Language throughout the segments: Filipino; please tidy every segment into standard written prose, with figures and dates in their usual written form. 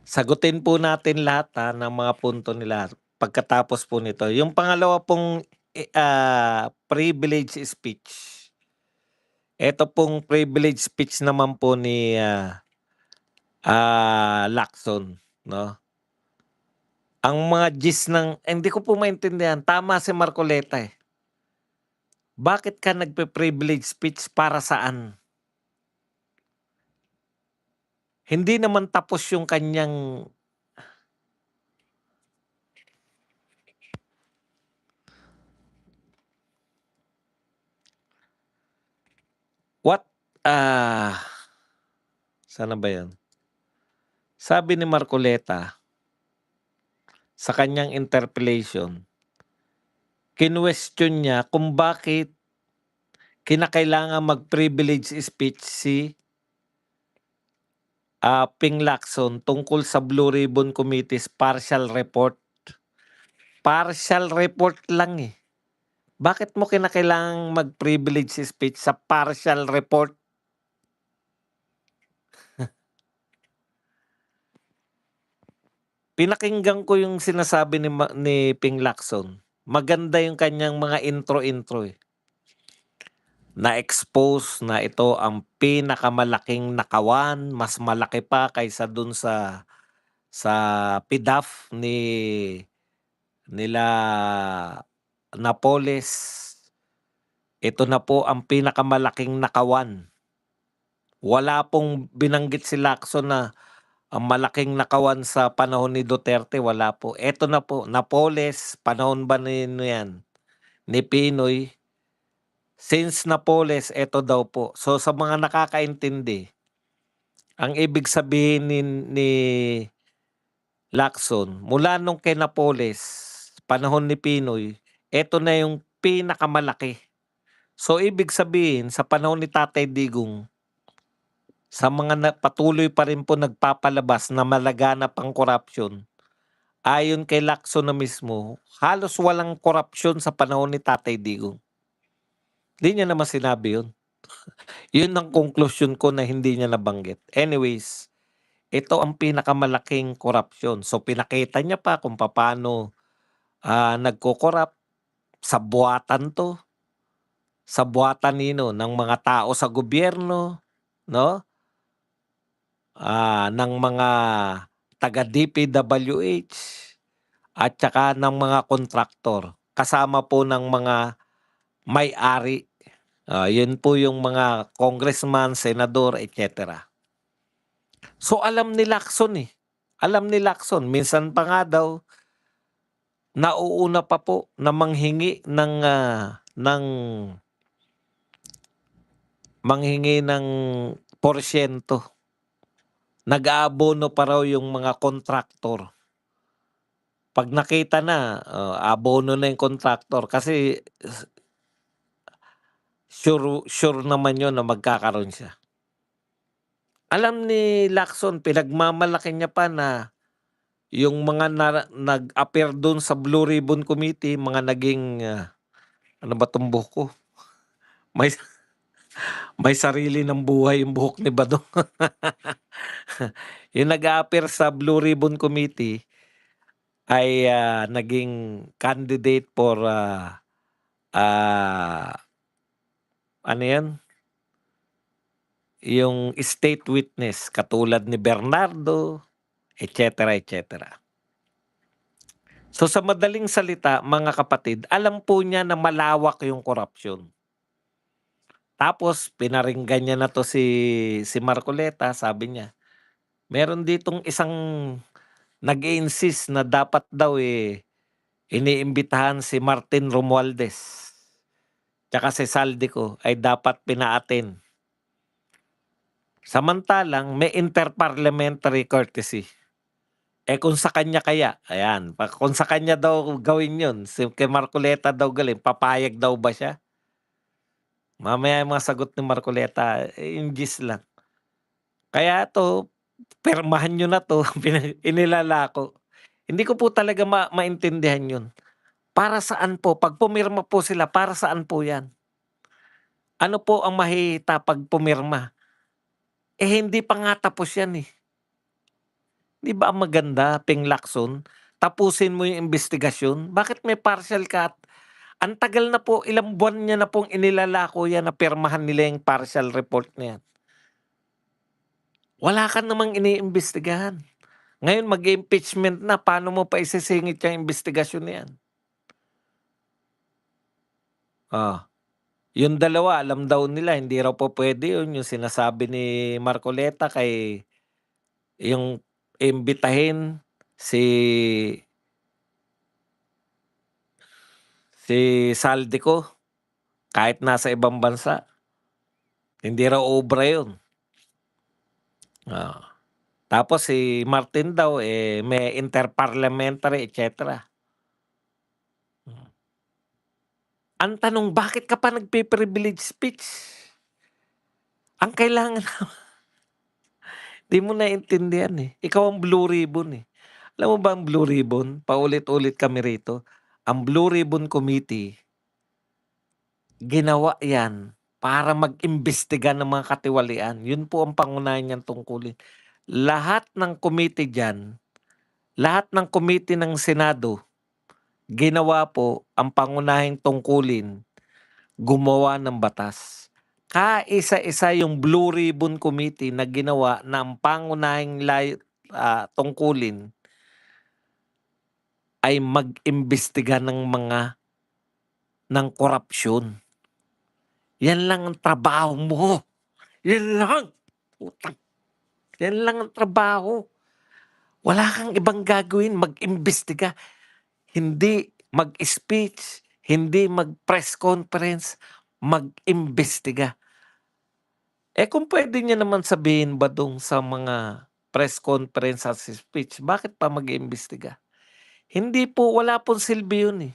Sagutin po natin lahat, ng mga punto nila pagkatapos po nito. Yung pangalawa pong, privilege speech. Eto pong privilege speech naman po ni, Lacson, 'no. Ang mga gist ng hindi ko po maintindihan, tama si Marcoleta, eh. Bakit ka nagpe-privilege speech, para saan? Hindi naman tapos yung kanyang what, saan na ba yun? Sabi ni Marcoleta sa kanyang interpellation, kinwestiyon niya kung bakit kinakailangang mag-privilege speech si, Ping Lacson tungkol sa Blue Ribbon Committee's partial report. Partial report lang, eh. Bakit mo kinakailangang mag-privilege speech sa partial report? Pinakinggan ko yung sinasabi ni Ping Lacson. Maganda yung kanyang mga intro-intro, eh. Na-expose na ito ang pinakamalaking nakawan, mas malaki pa kaysa dun sa PDAF nila Napoles. Ito na po ang pinakamalaking nakawan. Wala pong binanggit si Lacson na ang malaking nakawan sa panahon ni Duterte, wala po. Eto na po, Napoles, panahon ba yan, ni Pinoy. Since Napoles, eto daw po. So sa mga nakakaintindi, ang ibig sabihin ni Lacson, mula nung kay Napoles, panahon ni Pinoy, eto na yung pinakamalaki. So ibig sabihin, sa panahon ni Tatay Digong, sa mga patuloy pa rin po nagpapalabas na malaganap ang korupsyon, ayon kay Lacson na mismo, halos walang korupsyon sa panahon ni Tatay Digong. Hindi niya naman sinabi yun. Yun ang conclusion ko na hindi niya nabanggit. Anyways, ito ang pinakamalaking korupsyon. So pinakita niya pa kung paano nagko-corrupt sa buwatan to. Sa buwatan nino ng mga tao sa gobyerno, no? Ng mga taga DPWH at saka ng mga kontraktor. Kasama po ng mga may-ari. Yun po yung mga congressman, senador, etc. So alam ni Lacson, eh. Alam ni Lacson. Minsan pa nga daw, nauuna pa po na manghingi ng porsyento. Nag-aabono pa raw yung mga kontraktor. Pag nakita na, abono na yung kontraktor kasi sure naman yun na magkakaroon siya. Alam ni Lacson, pinagmamalaki niya pa na yung mga nag-appear doon sa Blue Ribbon Committee, mga naging, ano ba 'tong buhok ko? May may sarili ng buhay yung buhok ni Badong. Yung nag-a-appear sa Blue Ribbon Committee ay, naging candidate for, ano 'yan, yung state witness katulad ni Bernardo, etc., etc. So sa madaling salita, mga kapatid, alam po niya na malawak yung korupsyon. Tapos pinaringgan niya na 'to si Marcoleta, sabi niya, meron ditong isang nag-i-insist na dapat daw, iniimbitahan si Martin Romualdez tsaka si Saldico ay dapat pina-attend. Samantalang may interparliamentary courtesy. Kung sa kanya kaya, ayan, kung sa kanya daw gawin yun, kay Marcoleta daw galing, papayag daw ba siya? Mamaya yung mga sagot ni Marcoleta, yung gist lang. Kaya 'to, pirmahan niyo na 'to, inilalako. Hindi ko po talaga maintindihan yun. Para saan po? 'Pag pumirma po sila, para saan po yan? Ano po ang mahihita 'pag pumirma? Hindi pa nga tapos yan, eh. 'Di ba ang maganda, Ping Lacson, tapusin mo yung imbestigasyon. Bakit may partial cut? Ang tagal na po, ilang buwan niya na pong inilalako yan na pirmahan nila yung partial report na yan. Wala ka namang iniimbestigahan. Ngayon mag-impeachment na, paano mo pa isisingit yung imbestigasyon na yan? Oh, yung dalawa alam daw nila hindi raw po puwede yun, yung sinasabi ni Marcoleta kay yung imbitahin si Saldico kahit nasa ibang bansa. Hindi raw obra yun. Oo. Tapos si Martin daw, may interparliamentary et cetera. Ang tanong, bakit ka pa nagpi-privilege speech? Ang kailangan 'di mo naintindihan, ikaw ang blue ribbon, Alam mo ba ang blue ribbon, paulit-ulit kami rito, ang Blue Ribbon Committee, ginawa 'yan para mag-imbestiga ng mga katiwalian. Yun po ang pangunahin niyang tungkulin. Lahat ng committee diyan, lahat ng committee ng Senado, ginawa po ang pangunahing tungkulin, gumawa ng batas. Kaisa-isa yung Blue Ribbon Committee na ginawa na ang pangunahing tungkulin ay mag-imbestiga ng korapsyon. Yan lang ang trabaho mo. Yan lang. Putang. Yan lang ang trabaho. Wala kang ibang gagawin, mag-imbestiga. Hindi mag-speech, hindi mag-press conference, mag-imbestiga. Kung pwede niya naman sabihin ba dun sa mga press conference at speech, bakit pa mag-iimbestiga? Hindi po, wala pong silbi yun,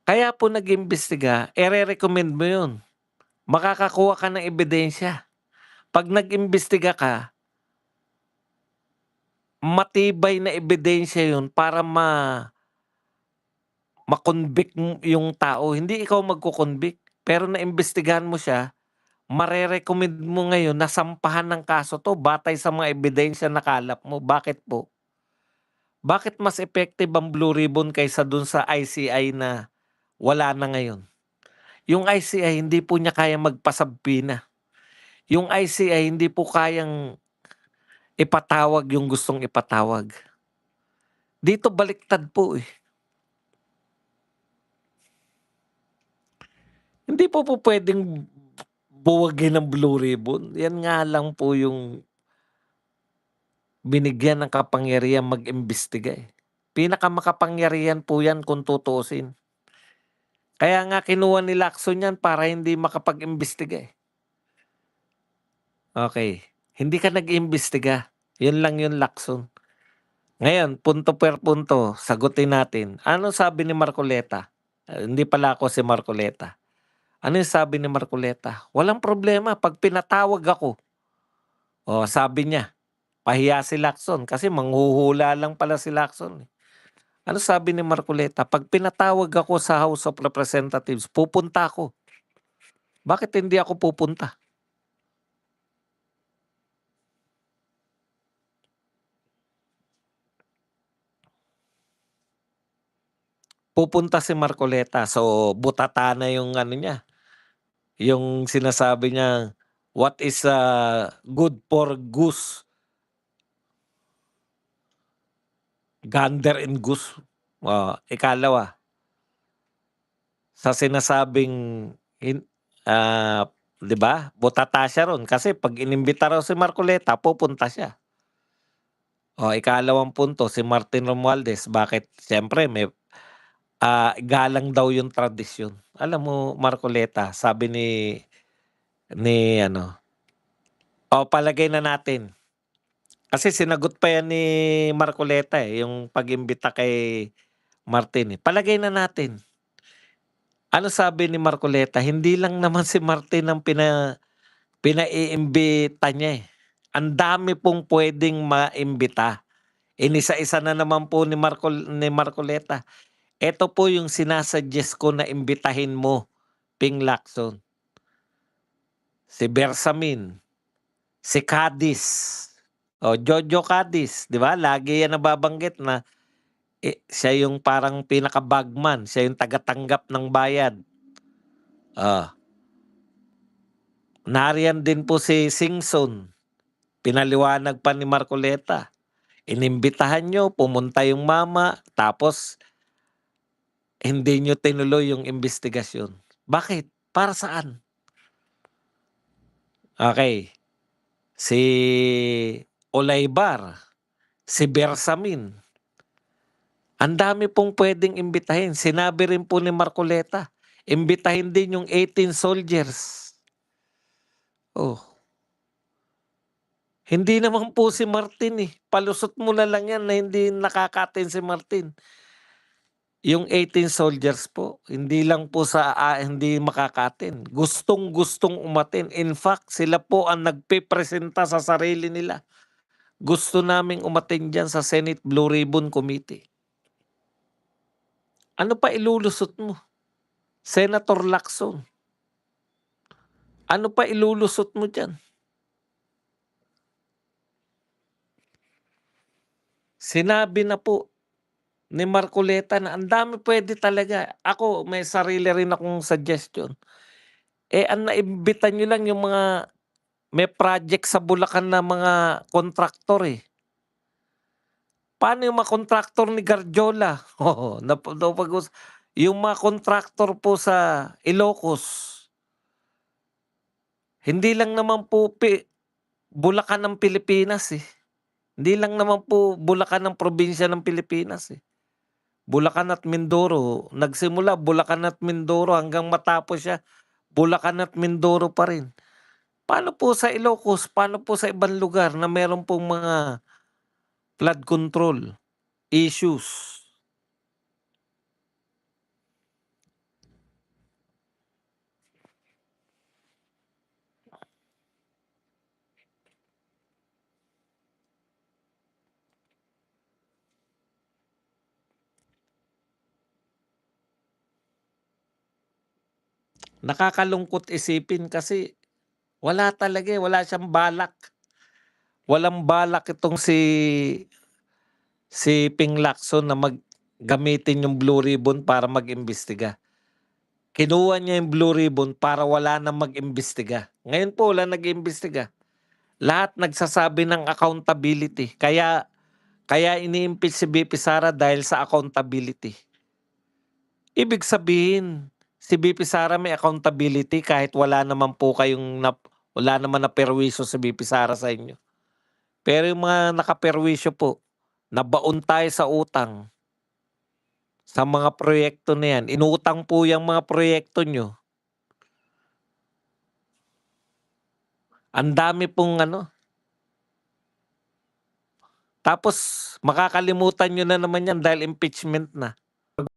Kaya po nag-imbestiga, recommend mo yun. Makakakuha ka ng ebidensya. 'Pag nag-imbestiga ka, matibay na ebidensya yun para ma-convict yung tao. Hindi ikaw magko-convict, pero naimbestigahan mo siya, mare-recommend mo ngayon na sampahan ng kaso 'to batay sa mga ebidensya na kalap mo. Bakit po? Bakit mas effective ang Blue Ribbon kaysa dun sa ICI na wala na ngayon? Yung ICI hindi po niya kayang magpasabpina. Yung ICI hindi po kayang ipatawag yung gustong ipatawag. Dito baliktad po, Hindi po puwedeng buwagin ng Blue Ribbon. Yan nga lang po yung binigyan ng kapangyarihang mag-imbestiga, Pinakamakapangyarihan po yan kung tutuusin. Kaya nga kinuha ni Lacson yan para hindi makapag-imbestiga, Okey, hindi ka nag-imbestiga. Yun lang yun, Lacson. Ngayon, punto per punto, sagutin natin. Anong sabi ni Marcoleta? Hindi pala ako si Marcoleta. Ano yung sabi ni Marcoleta? Walang problema 'pag pinatawag ako. Sabi niya, pahiya si Lacson kasi manghuhula lang pala si Lacson, Ano sabi ni Marcoleta? "'Pag pinatawag ako sa House of Representatives, pupunta ako." Bakit hindi ako pupunta? Pupunta si Marcoleta, so butata na yung ano niya, yung sinasabi niya, "What is, good for goose, gander and goose." Ikalawa, sa sinasabing hin 'di ba, butata siya ro'n kasi 'pag inimbita raw si Marcoleta pupunta siya. Ikalawang punto si Martin Romualdez, bakit siyempre galang daw yung tradisyon. Alam mo Marcoleta, sabi ni ano, palagay na natin, kasi sinagot pa yan ni Marcoleta, yung pag-imbita kay Martin, Palagay na natin. Ano sabi ni Marcoleta, hindi lang naman si Martin ang pinaiimbita niya, Ang dami pong puwedeng maimbita. Inisa-isa na naman po ni Marcoleta. Eto po yung ko na imbitahin mo, Ping Lacson. Si Bersamin, si Cadiz, Jojo Cadiz, 'di ba, lagi yan nababanggit na, siya yung parang pinaka-bagman, siya yung tagatanggap ng bayad. Oh, nariyan din po si Singson, pinaliwanag pa ni Marcoleta, inimbitahan niyo, pumunta yung mama, tapos hindi niyo tinuloy yung imbestigasyon. Bakit? Para saan? Okey, si Olaybar, si Bersamin, ang dami pong puwedeng imbitahin. Sinabi rin po ni Marcoleta, imbitahin din yung 18 soldiers. Oh, hindi naman po si Martin, palusot mo na lang yan na hindi nakaka-attend si Martin. Yung 18 soldiers po, hindi lang po hindi makaka-attend, gustong-gustong umattend. In fact, sila po ang nagpepresenta sa sarili nila. Gusto naming umattend diyan sa Senate Blue Ribbon Committee. Ano pa ilulusot mo? Senator Lacson. Ano pa ilulusot mo diyan? Sinabi na po ni Marcoleta na ang dami puwede talaga. Ako may sarili rin akong suggestion. Ang naimbita niyo lang yung mga may project sa Bulacan na mga kontraktor, Paano yung mga kontraktor ni Garjola? Oo, yung mga kontraktor po sa Ilocos, hindi lang naman po Bulacan ng Pilipinas, Hindi lang naman po Bulacan ng probinsya ng Pilipinas, Bulacan at Mindoro. Nagsimula Bulacan at Mindoro hanggang matapos siya, Bulacan at Mindoro pa rin. Paano po sa Ilocos, paano po sa ibang lugar na meron pong mga flood control issues? Nakakalungkot isipin kasi wala talaga, wala siyang balak. Walang balak itong si Ping Lacson na gamitin yung Blue Ribbon para mag-imbestiga. Kinuha niya yung Blue Ribbon para wala nang mag-imbestiga. Ngayon po wala nag-iimbestiga. Lahat nagsasabi ng accountability. Kaya ini-impeach si VP Sara dahil sa accountability. Ibig sabihin, si VP Sara may accountability kahit wala naman na perwisyo si VP Sara sa inyo. Pero yung mga nakaperwisyo po, nabaon tayo sa utang, sa mga proyekto na yan. Inutang po yung mga proyekto nyo. Ang dami pong tapos makakalimutan nyo na naman yan dahil impeachment na.